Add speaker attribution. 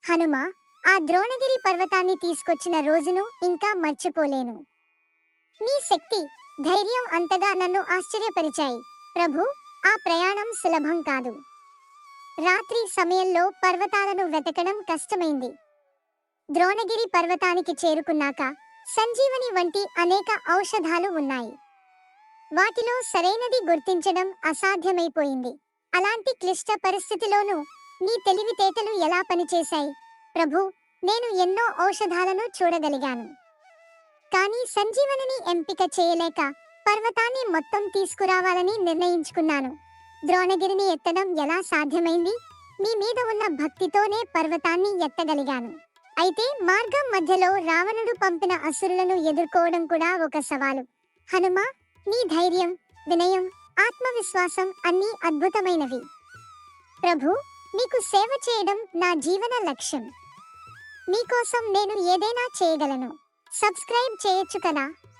Speaker 1: హనుమ ఆ ద్రోణగిరి పర్వతాన్ని తీసుకొచ్చిన రోజును ఇంకా మర్చిపోలేను. నీ శక్తి, ధైర్యం అంతగా నన్ను ఆశ్చర్యపరిచాయి. ప్రభు, ఆ ప్రయాణం సులభం కాదు. రాత్రి సమయంలో పర్వతాలను వెతకడం కష్టమైంది. ద్రోణగిరి పర్వతానికి చేరుకున్నాక సంజీవని వంటి అనేక ఔషధాలు ఉన్నాయి. వాటిలో సరైనది గుర్తించడం అసాధ్యమైపోయింది. అలాంటి క్లిష్ట పరిస్థితిలోనూ నీ తెలివితేటలు ఎలా పనిచేశాయి? ప్రభు, నేను ఎన్నో ఔషధాలను చూడగలిగాను. కానీ సంజీవనిని ఎంపిక చేయలేక పర్వతాన్ని మొత్తం తీసుకురావాలని నిర్ణయించుకున్నాను. ద్రోణగిరిని ఎత్తడం ఎలా సాధ్యమైంది? మీ మీద ఉన్న భక్తితోనే పర్వతాన్ని ఎత్తగలిగాను. అయితే మార్గం మధ్యలో రావణుడు పంపిన అసురులను ఎదుర్కోవడం కూడా ఒక సవాలు. హనుమ, నీ ధైర్యం, వినయం, ఆత్మవిశ్వాసం అన్నీ అద్భుతమైనవి. ప్రభు, మీకు సేవ చేయడం నా జీవన లక్ష్యం. మీకోసం నేను ఏదైనా చేయగలను. సబ్స్క్రైబ్ చేయొచ్చు కదా.